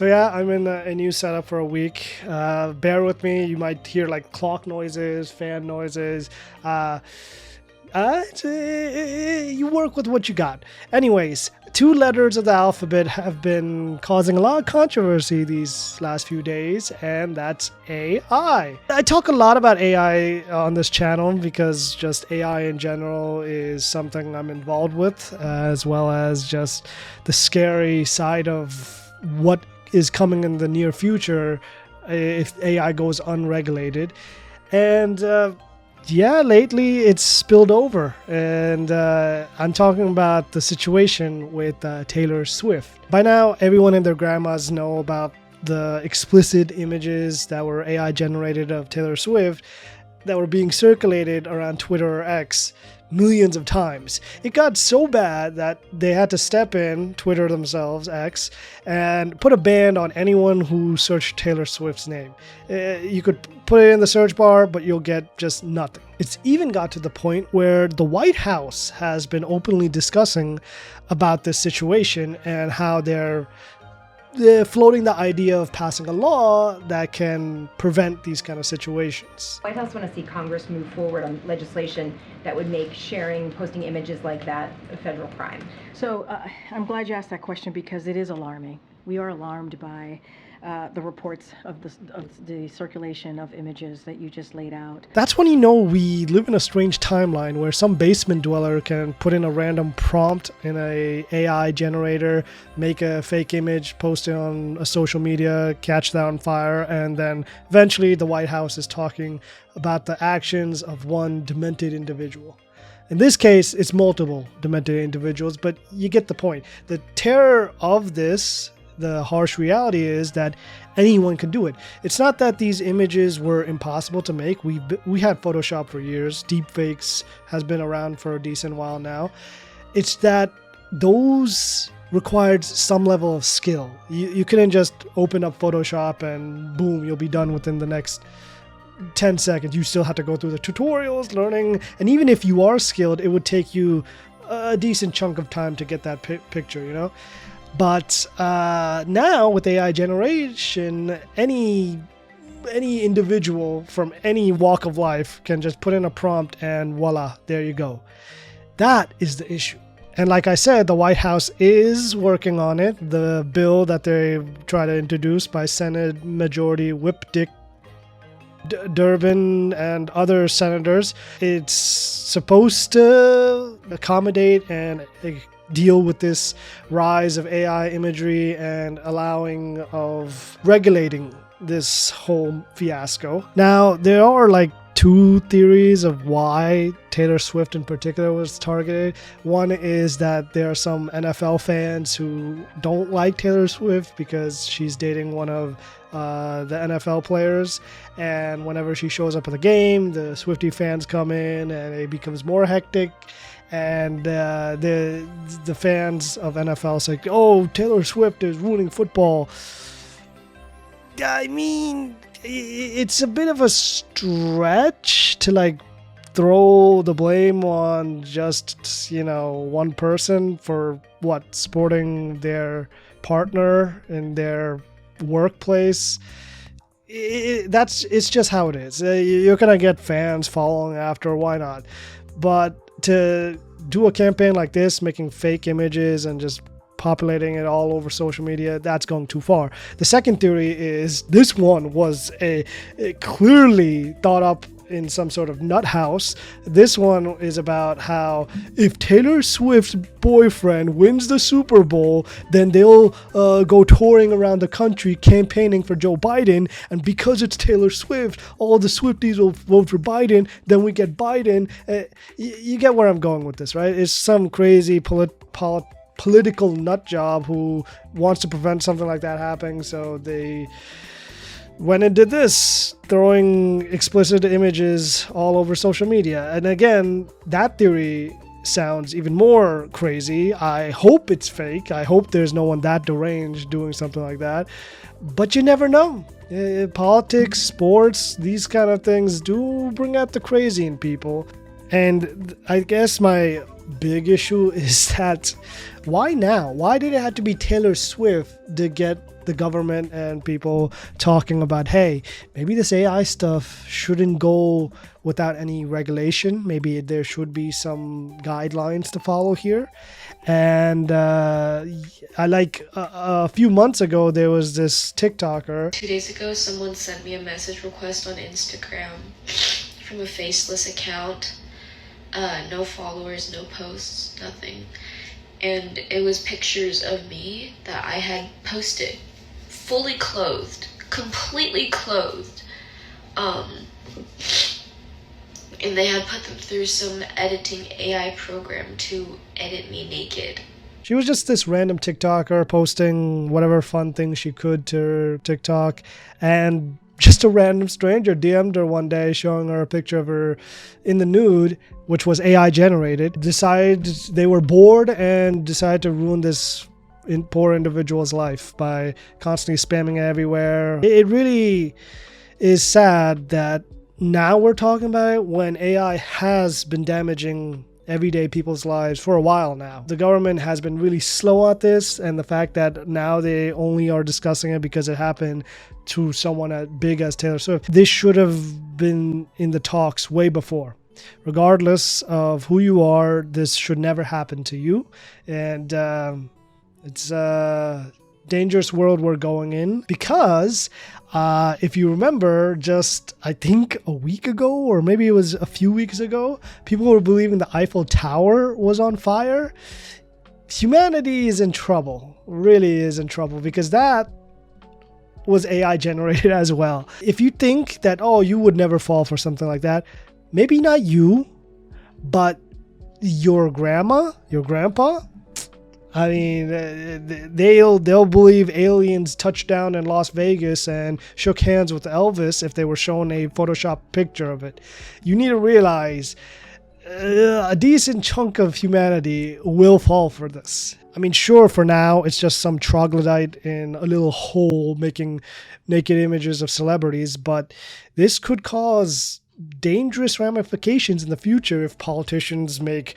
So yeah, I'm in a new setup for a week. Bear with me. You might hear like clock noises, fan noises. You work with what you got. Anyways, 2 letters of the alphabet have been causing a lot of controversy these last few days, and that's AI. I talk a lot about AI on this channel because just AI in general is something I'm involved with, as well as just the scary side of what is coming in the near future if AI goes unregulated. And lately it's spilled over, and I'm talking about the situation with Taylor Swift. By now, everyone and their grandmas know about the explicit images that were AI generated of Taylor Swift that were being circulated around Twitter or X millions of times. It got so bad that they had to step in, Twitter themselves, X, and put a ban on anyone who searched Taylor Swift's name. You could put it in the search bar, but you'll get just nothing. It's even got to the point where the White House has been openly discussing about this situation and how they're floating the idea of passing a law that can prevent these kind of situations. White House want to see Congress move forward on legislation that would make posting images like that a federal crime. So I'm glad you asked that question because it is alarming. We are alarmed by the reports of the circulation of images that you just laid out. That's when you know we live in a strange timeline where some basement dweller can put in a random prompt in a AI generator, make a fake image, post it on a social media, catch that on fire, and then eventually the White House is talking about the actions of one demented individual. In this case, it's multiple demented individuals, but you get the point. The terror of this, the harsh reality, is that anyone can do it. It's not that these images were impossible to make. We had Photoshop for years. Deepfakes has been around for a decent while now. It's that those required some level of skill. You couldn't just open up Photoshop and boom, you'll be done within the next 10 seconds. You still have to go through the tutorials, learning, and even if you are skilled, it would take you a decent chunk of time to get that picture, you know? But now with AI generation, any individual from any walk of life can just put in a prompt and voila, there you go. That is the issue. And like I said, the White House is working on it. The bill that they try to introduce by Senate Majority Whip Dick Durbin and other senators, it's supposed to accommodate and deal with this rise of AI imagery and allowing of regulating this whole fiasco. Now, there are like 2 theories of why Taylor Swift in particular was targeted. One is that there are some NFL fans who don't like Taylor Swift because she's dating one of the NFL players, and whenever she shows up at the game, the Swiftie fans come in and it becomes more hectic. And the fans of NFL say, "Oh, Taylor Swift is ruining football." I mean, it's a bit of a stretch to like throw the blame on just, one person for sporting their partner in their workplace. It's just how it is. You're gonna get fans following after. Why not? But to do a campaign like this, making fake images and just populating it all over social media, that's going too far. The second theory is this one was a clearly thought up in some sort of nut house. This one is about how if Taylor Swift's boyfriend wins the Super Bowl, then they'll go touring around the country campaigning for Joe Biden, and because it's Taylor Swift, all the Swifties will vote for Biden, then we get Biden. You get where I'm going with this, right? It's some crazy political nut job who wants to prevent something like that happening, so they went and did this, throwing explicit images all over social media. And again, that theory sounds even more crazy. I hope it's fake. I hope there's no one that deranged doing something like that. But you never know. Politics, sports, these kind of things do bring out the crazy in people. And I guess my big issue is that why now? Why did it have to be Taylor Swift to get the government and people talking about, hey, maybe this AI stuff shouldn't go without any regulation. Maybe there should be some guidelines to follow here. And I like a few months ago, there was this TikToker. 2 days ago, someone sent me a message request on Instagram from a faceless account. No followers, no posts, nothing. And it was pictures of me that I had posted, fully clothed, completely clothed. And they had put them through some editing AI program to edit me naked. She was just this random TikToker posting whatever fun thing she could to her TikTok, and just a random stranger DM'd her one day showing her a picture of her in the nude, which was AI generated. Decided they were bored and decided to ruin this poor individual's life by constantly spamming it everywhere. It really is sad that now we're talking about it when AI has been damaging everyday people's lives for a while now. The government has been really slow at this, and the fact that now they only are discussing it because it happened to someone as big as Taylor Swift. This should have been in the talks way before. Regardless of who you are, this should never happen to you. And it's a dangerous world we're going in because if you remember, just I think a week ago, or maybe it was a few weeks ago, people were believing the Eiffel Tower was on fire. Humanity is in trouble, really is in trouble, because that was AI generated as well. If you think that, oh, you would never fall for something like that, maybe not you, but your grandma, your grandpa, I mean, they'll believe aliens touched down in Las Vegas and shook hands with Elvis if they were shown a Photoshop picture of it. You need to realize a decent chunk of humanity will fall for this. I mean, sure, for now, it's just some troglodyte in a little hole making naked images of celebrities, but this could cause dangerous ramifications in the future if politicians make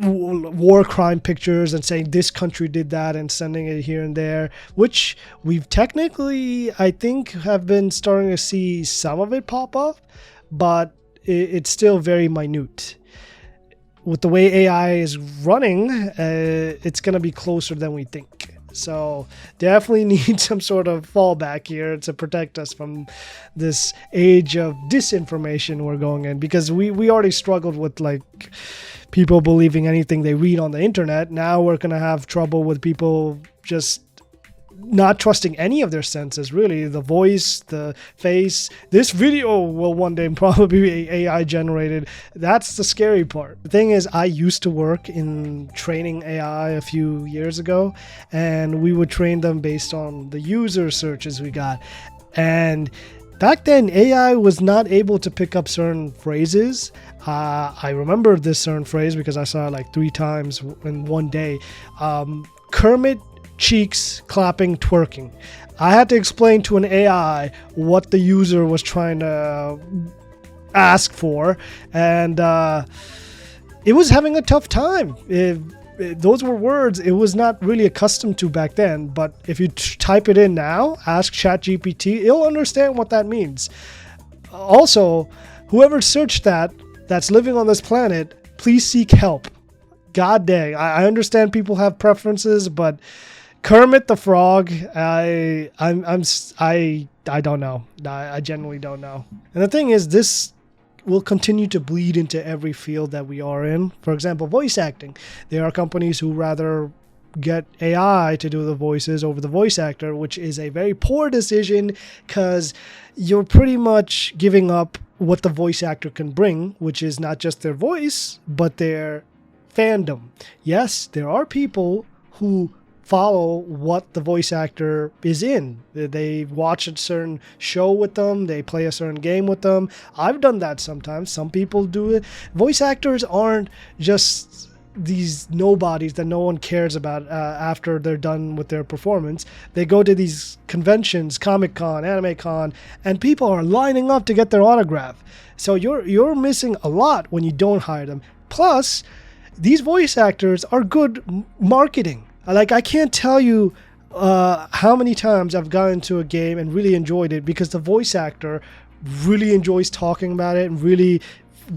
war crime pictures and saying this country did that and sending it here and there, which we've technically, I think, have been starting to see some of it pop up, but it's still very minute. With the way AI is running, it's going to be closer than we think. So definitely need some sort of fallback here to protect us from this age of disinformation we're going in, because we already struggled with like people believing anything they read on the internet. Now we're going to have trouble with people just not trusting any of their senses, really. The voice, the face. This video will one day probably be AI generated. That's the scary part. The thing is, I used to work in training AI a few years ago, and we would train them based on the user searches we got. And back then, AI was not able to pick up certain phrases. I remember this certain phrase because I saw it like 3 times in one day. Kermit cheeks clapping twerking. I had to explain to an AI what the user was trying to ask for, and it was having a tough time. Those were words it was not really accustomed to back then, but if you type it in now, ask ChatGPT, it'll understand what that means. Also, whoever searched that's living on this planet, please seek help. God dang, I understand people have preferences, but Kermit the Frog, I don't know. I genuinely don't know. And the thing is, this will continue to bleed into every field that we are in. For example, voice acting. There are companies who rather get AI to do the voices over the voice actor, which is a very poor decision because you're pretty much giving up what the voice actor can bring, which is not just their voice, but their fandom. Yes, there are people who follow what the voice actor is in. They watch a certain show with them, they play a certain game with them. I've done that sometimes. Some people do it. Voice actors aren't just these nobodies that no one cares about after they're done with their performance. They go to these conventions, Comic-Con, Anime-Con, and people are lining up to get their autograph. So you're missing a lot when you don't hire them. Plus, these voice actors are good marketing. Like, I can't tell you how many times I've gotten into a game and really enjoyed it because the voice actor really enjoys talking about it and really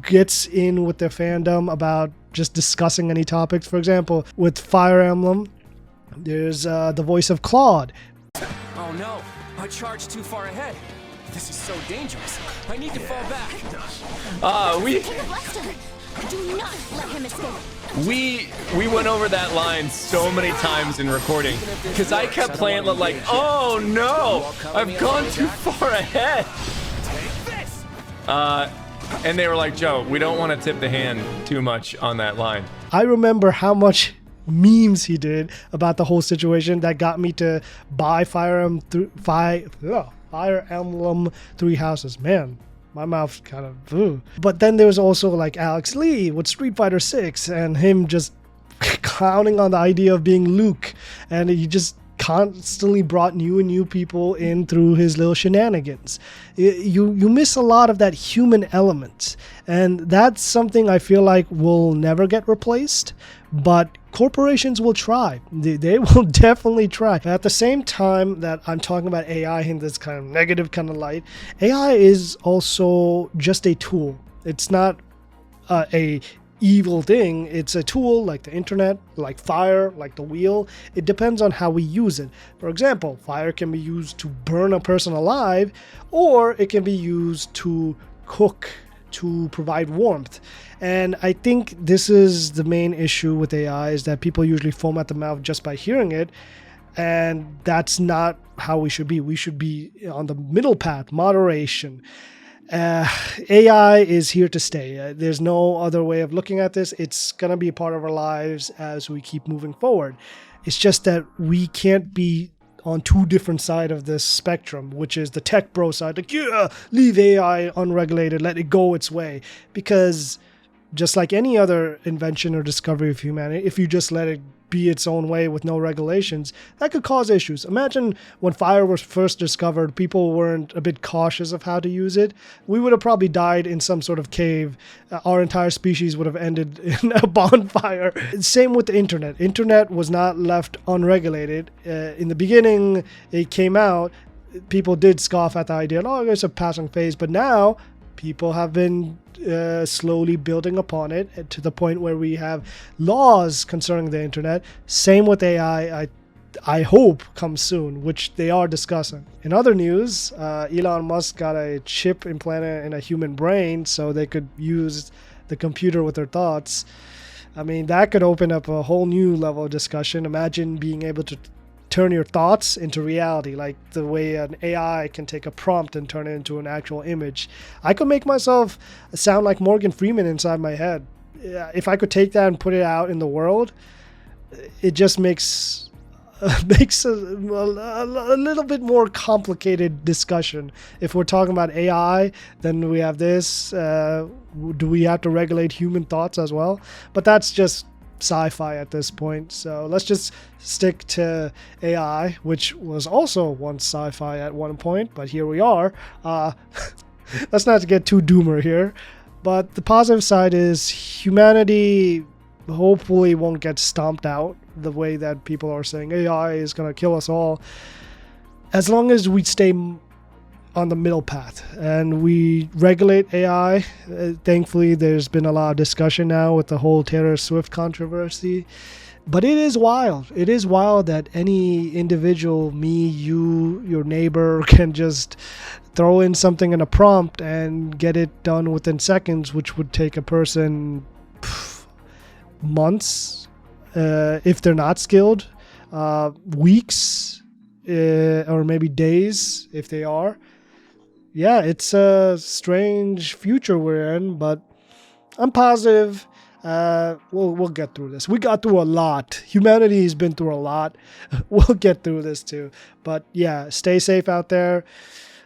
gets in with their fandom about just discussing any topics. For example, with Fire Emblem, there's the voice of Claude. Oh no, I charged too far ahead. This is so dangerous. I need to fall back. Do not let him escape. We went over that line so many times in recording because I kept playing like, oh no, I've gone too far ahead. And they were like, Joe, we don't want to tip the hand too much on that line. I remember how much memes he did about the whole situation that got me to buy Fire Emblem Three Houses. Man, my mouth kind of ooh. But then there was also like Alex Lee with Street Fighter 6 and him just clowning on the idea of being Luke, and he just constantly brought new people in through his little shenanigans. You miss a lot of that human element, and that's something I feel like will never get replaced, but corporations will try. They will definitely try. At the same time that I'm talking about AI in this kind of negative kind of light, AI is also just a tool. It's not a evil thing. It's a tool like the internet, like fire, like the wheel. It depends on how we use it. For example, fire can be used to burn a person alive, or it can be used to cook, to provide warmth. And I think this is the main issue with AI, is that people usually foam at the mouth just by hearing it, and that's not how we should be. We should be on the middle path, moderation. AI is here to stay. There's no other way of looking at this. It's going to be a part of our lives as we keep moving forward. It's just that we can't be on two different sides of this spectrum, which is the tech bro side, like, yeah, leave AI unregulated, let it go its way. Because just like any other invention or discovery of humanity, if you just let it be its own way with no regulations, that could cause issues. Imagine when fire was first discovered, people weren't a bit cautious of how to use it. We would have probably died in some sort of cave. Our entire species would have ended in a bonfire. Same with the internet. Internet was not left unregulated. In the beginning, it came out, people did scoff at the idea, oh, it's a passing phase, but now people have been slowly building upon it to the point where we have laws concerning the internet. Same with AI, I hope comes soon, which they are discussing. In other news, Elon Musk got a chip implanted in a human brain so they could use the computer with their thoughts. I mean, that could open up a whole new level of discussion. Imagine being able to turn your thoughts into reality, like the way an AI can take a prompt and turn it into an actual image. I could make myself sound like Morgan Freeman inside my head. If I could take that and put it out in the world, it just makes a little bit more complicated discussion. If we're talking about AI, then we have this. Do we have to regulate human thoughts as well? But that's just sci-fi at this point, so let's just stick to AI, which was also once sci-fi at one point, but here we are. Let's not get too doomer here, but the positive side is humanity hopefully won't get stomped out the way that people are saying AI is going to kill us all, as long as we stay on the middle path and we regulate AI. Thankfully, there's been a lot of discussion now with the whole Taylor Swift controversy. But it is wild. It is wild that any individual, me, you, your neighbor, can just throw in something in a prompt and get it done within seconds, which would take a person months if they're not skilled, weeks, or maybe days if they are. Yeah, it's a strange future we're in, but I'm positive we'll get through this. We got through a lot. Humanity has been through a lot. We'll get through this too. But yeah, stay safe out there.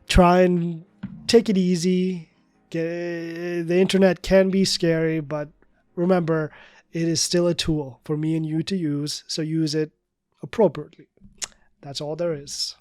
Try and take it easy. The internet can be scary, but remember, it is still a tool for me and you to use, so use it appropriately. That's all there is.